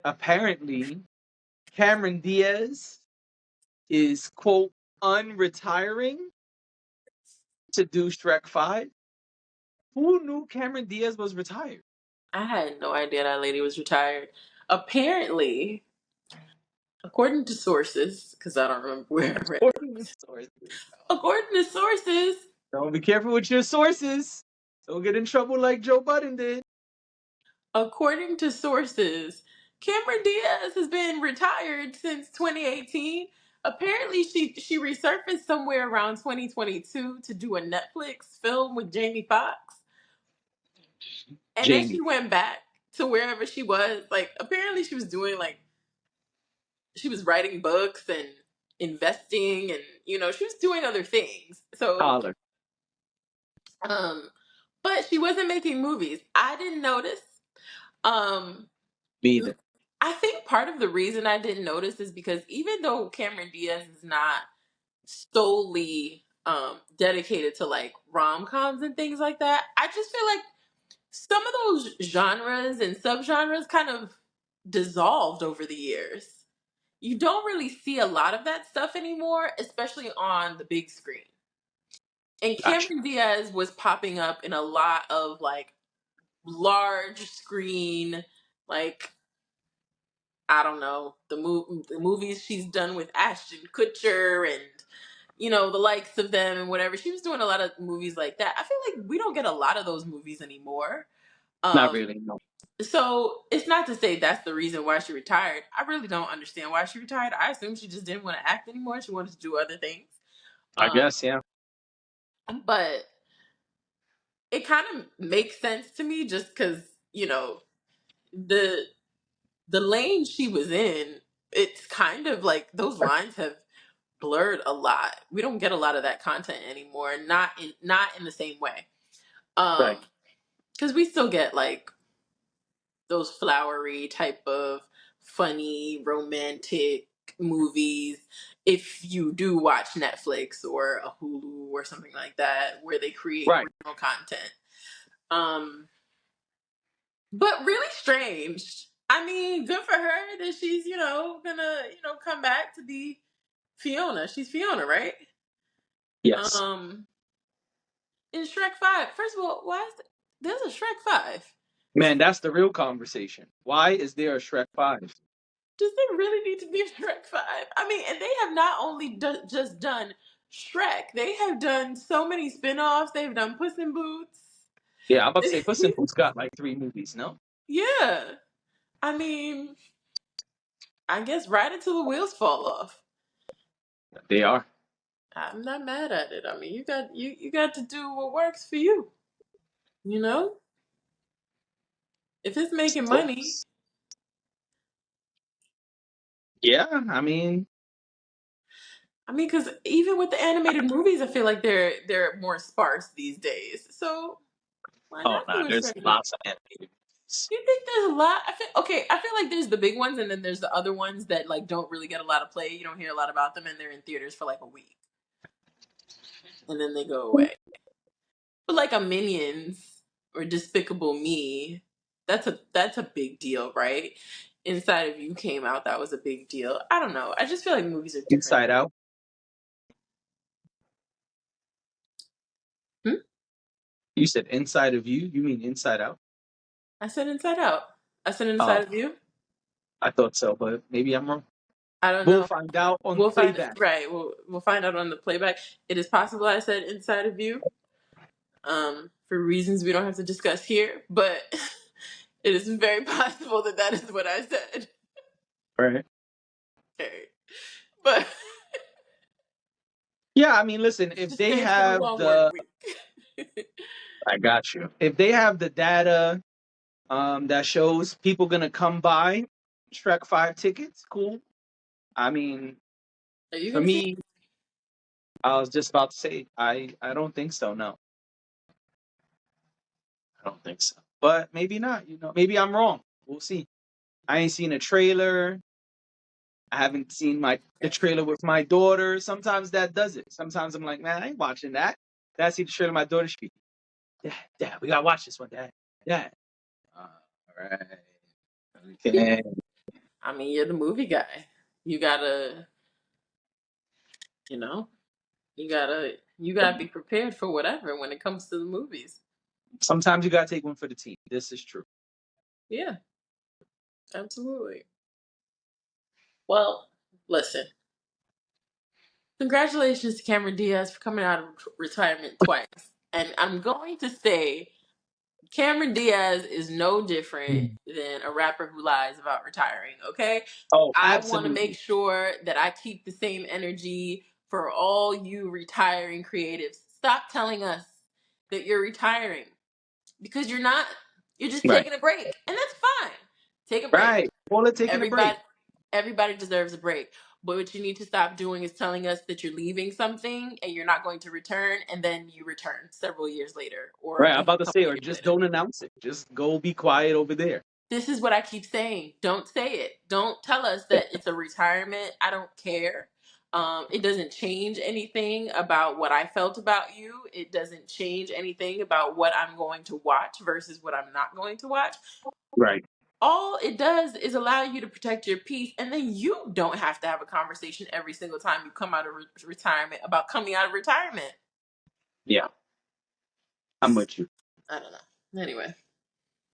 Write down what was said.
apparently Cameron Diaz is quote unretiring to do Shrek 5. Who knew Cameron Diaz was retired? I had no idea that lady was retired. Apparently, according to sources, because I don't remember where I read it. According to sources. According to sources, Don't be careful with your sources. Don't get in trouble like Joe Budden did. according to sources, Cameron Diaz has been retired since 2018. Apparently, she resurfaced somewhere around 2022 to do a Netflix film with Jamie Foxx, and then Jamie. she went back to wherever she was. Like, apparently, she was doing like she was writing books and investing, and she was doing other things. So, Holler. um, but she wasn't making movies. I didn't notice. Um, Me either. I think part of the reason I didn't notice is because even though Cameron Diaz is not solely dedicated to like rom-coms and things like that, I just feel like some of those genres and subgenres kind of dissolved over the years. You don't really see a lot of that stuff anymore, especially on the big screen. And Gotcha. Cameron Diaz was popping up in a lot of like large screen, like I don't know, the movies she's done with Ashton Kutcher and the likes of them and whatever. She was doing a lot of movies like that. I feel like we don't get a lot of those movies anymore. Not Um, really, no. so it's not to say that's the reason why she retired. I really don't understand why she retired. I assume she just didn't want to act anymore. She wanted to do other things. I Um, guess, yeah. but it kind of makes sense to me just because the the lane she was in. It's kind of like those lines have blurred a lot. We don't get a lot of that content anymore. Not in the same way. Right. Because we still get like those flowery type of funny romantic movies if you do watch Netflix or a Hulu or something like that where they create Right. original content. Um but really strange. I mean, good for her that she's, gonna, come back to be Fiona. She's Fiona, right? Yes. Um in Shrek 5. First of all, why is there's a Shrek 5? Man, that's the real conversation. Why is there a Shrek 5? Does there really need to be a Shrek 5? I mean, and they have not only just done Shrek, they have done so many spin-offs. They've done Puss in Boots. Yeah, I'm about to say Puss in Boots got like 3 movies, no? Yeah. I mean, I guess right until the wheels fall off. They are. I'm not mad at it. I mean, you got to do what works for you. You know? If it's making money, Yeah, I mean, I mean, because even with the animated movies, I feel like they're more sparse these days. So why oh, not nah, do a there's Shrek movie? lots of animated movies. You think there's a lot? I feel like there's the big ones, and then there's the other ones that like don't really get a lot of play. You don't hear a lot about them, and they're in theaters for like a week, and then they go away. But like a Minions or Despicable Me, that's a big deal, right? Inside of You came out, that was a big deal. I don't know. I just feel like movies are different. Inside Out. Hmm? You said Inside of You? You mean Inside Out? I said Inside Out. I said Oh, Inside of You. I thought so, but maybe I'm wrong. I don't We'll know. find out on We'll find playback. right. We'll find out on the playback. It is possible I said Inside of You. For reasons we don't have to discuss here, but it is very possible that that is what I said. Right. Okay. But Yeah, I mean, listen, if just they say it's been a have long work the, week. I got you. If they have the data that shows people gonna come by Shrek 5 tickets, cool. I mean, Are you for gonna see it? me, I was just about to say, I don't think so. No, I don't think so. But maybe not. Maybe I'm wrong. We'll see. I ain't seen a trailer. I haven't seen the trailer with my daughter. Sometimes that does it. Sometimes I'm like, man, I ain't watching that. Then I see the trailer. My daughter should be, Dad, we gotta watch this one, Dad. Dad. All right. Okay. I mean, you're the movie guy. You gotta, you know, you gotta be prepared for whatever when it comes to the movies. Sometimes you gotta take one for the team. This is true. Yeah, absolutely. Well, listen. Congratulations to Cameron Diaz for coming out of retirement twice. And I'm going to say Cameron Diaz is no different than a rapper who lies about retiring, okay? Oh, I want to make absolutely. sure that I keep the same energy for all you retiring creatives. Stop telling us that you're retiring because you're not. You're just Right. taking a break, and that's fine. Take a break. Right. Call it taking a break. Everybody deserves a break. But what you need to stop doing is telling us that you're leaving something and you're not going to return, and then you return several years later or Right. I'm even about a to couple say, or years just later. don't announce it. Just go be quiet over there. This is what I keep saying. Don't say it. Don't tell us that it's a retirement. I don't care. It doesn't change anything about what I felt about you. It doesn't change anything about what I'm going to watch versus what I'm not going to watch. Right. All it does is allow you to protect your peace, and then you don't have to have a conversation every single time you come out of retirement about coming out of retirement. Yeah. I'm with you. I don't know. Anyway.